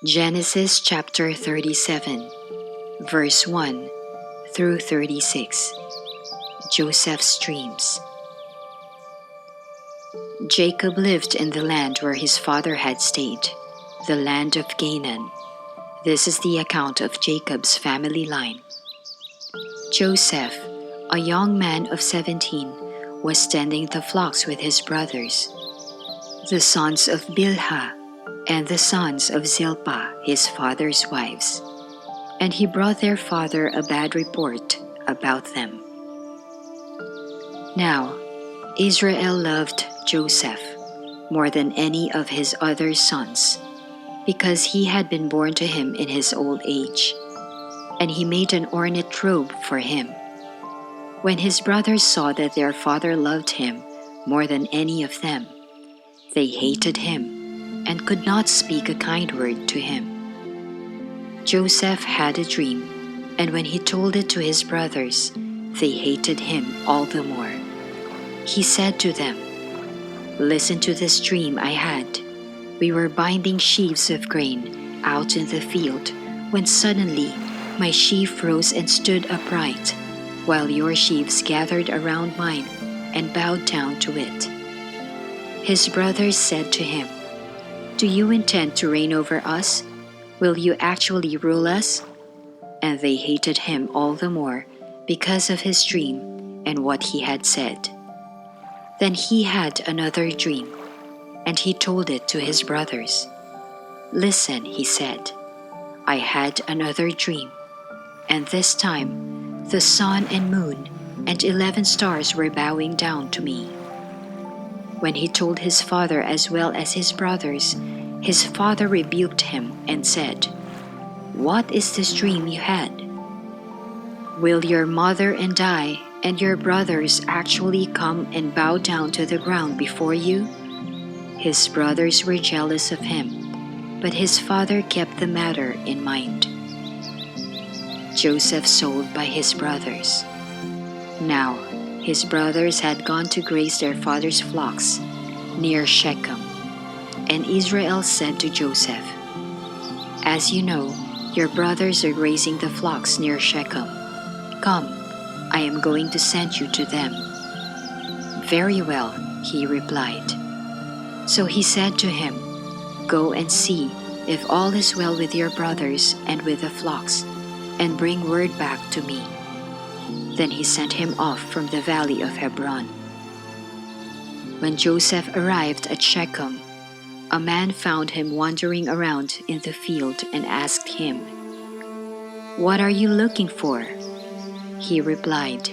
Genesis chapter 37, verse 1 through 36. Joseph's dreams. Jacob lived in the land where his father had stayed, the land of Canaan. This is the account of Jacob's family line. Joseph, a young man of 17, was tending the flocks with his brothers, the sons of Bilhah, and the sons of Zilpah, his father's wives. And he brought their father a bad report about them. Now, Israel loved Joseph more than any of his other sons, because he had been born to him in his old age, and he made an ornate robe for him. When his brothers saw that their father loved him more than any of them, they hated him and could not speak a kind word to him. Joseph had a dream, and when he told it to his brothers, they hated him all the more. He said to them, "Listen to this dream I had. We were binding sheaves of grain out in the field, when suddenly my sheaf rose and stood upright, while your sheaves gathered around mine and bowed down to it." His brothers said to him, "Do you intend to reign over us? Will you actually rule us?" And they hated him all the more because of his dream and what he had said. Then he had another dream, and he told it to his brothers. "Listen," he said, "I had another dream, and this time the sun and moon and 11 stars were bowing down to me." When he told his father as well as his brothers, his father rebuked him and said, "What is this dream you had? Will your mother and I and your brothers actually come and bow down to the ground before you?" His brothers were jealous of him, but his father kept the matter in mind. Joseph sold by his brothers. Now, his brothers had gone to graze their father's flocks near Shechem, and Israel said to Joseph, "As you know, your brothers are grazing the flocks near Shechem. Come, I am going to send you to them." "Very well," he replied. So he said to him, "Go and see if all is well with your brothers and with the flocks, and bring word back to me." Then he sent him off from the valley of Hebron. When Joseph arrived at Shechem, a man found him wandering around in the field and asked him, "What are you looking for?" He replied,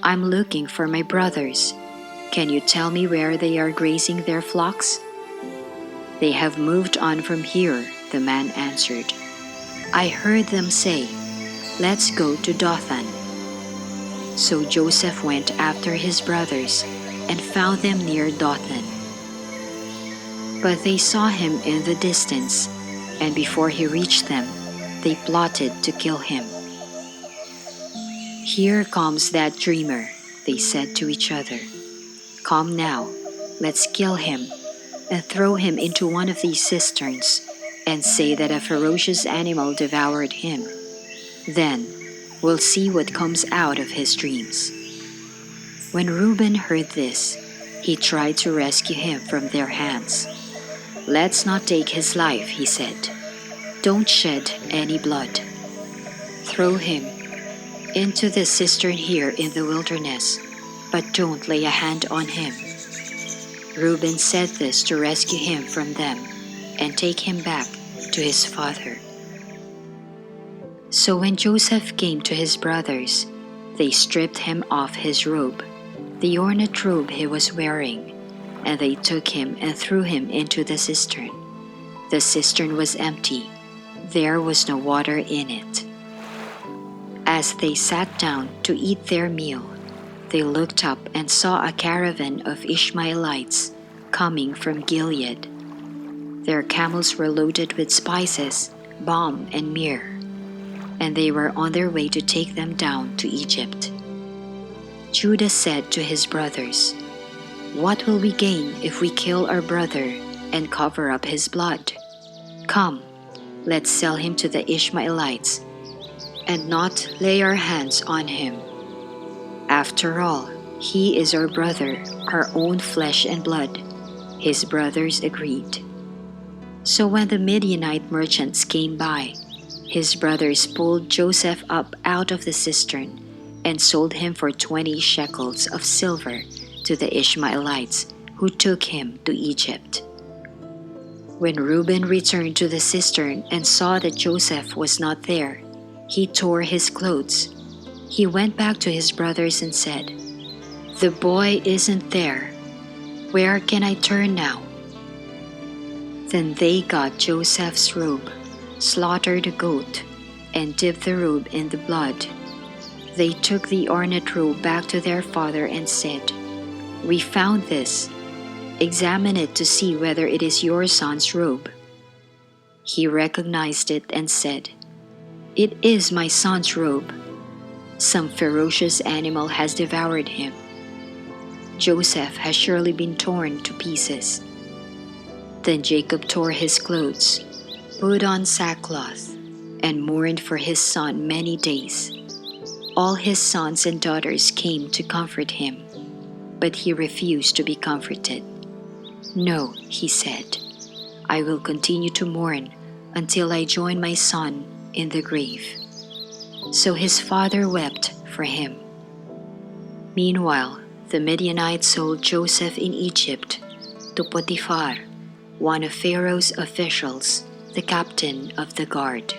"I'm looking for my brothers. Can you tell me where they are grazing their flocks?" "They have moved on from here," the man answered. "I heard them say, 'Let's go to Dothan.'" So Joseph went after his brothers and found them near Dothan. But they saw him in the distance, and before he reached them, they plotted to kill him. "Here comes that dreamer," they said to each other. "Come now, let's kill him and throw him into one of these cisterns and say that a ferocious animal devoured him. Then we'll see what comes out of his dreams." When Reuben heard this, he tried to rescue him from their hands. "Let's not take his life," he said. "Don't shed any blood. Throw him into the cistern here in the wilderness, but don't lay a hand on him." Reuben said this to rescue him from them and take him back to his father. So when Joseph came to his brothers, they stripped him of his robe, the ornate robe he was wearing, and they took him and threw him into the cistern. The cistern was empty. There was no water in it. As they sat down to eat their meal, they looked up and saw a caravan of Ishmaelites coming from Gilead. Their camels were loaded with spices, balm, and myrrh, and they were on their way to take them down to Egypt. Judah said to his brothers, "What will we gain if we kill our brother and cover up his blood? Come, Let's sell him to the Ishmaelites and not lay our hands on him. After all, he is our brother, our own flesh and blood." His brothers agreed. So when the Midianite merchants came by, his brothers pulled Joseph up out of the cistern and sold him for 20 shekels of silver to the Ishmaelites, who took him to Egypt. When Reuben returned to the cistern and saw that Joseph was not there, he tore his clothes. He went back to his brothers and said, "The boy isn't there. Where can I turn now?" Then they got Joseph's robe, slaughtered a goat, and dipped the robe in the blood. They took the ornate robe back to their father and said, "We found this. Examine it to see whether it is your son's robe." He recognized it and said, "It is my son's robe. Some ferocious animal has devoured him. Joseph has surely been torn to pieces." Then Jacob tore his clothes, put on sackcloth, and mourned for his son many days. All his sons and daughters came to comfort him, but he refused to be comforted. "No," he said, "I will continue to mourn until I join my son in the grave." So his father wept for him. Meanwhile, the Midianites sold Joseph in Egypt to Potiphar, one of Pharaoh's officials, the captain of the guard.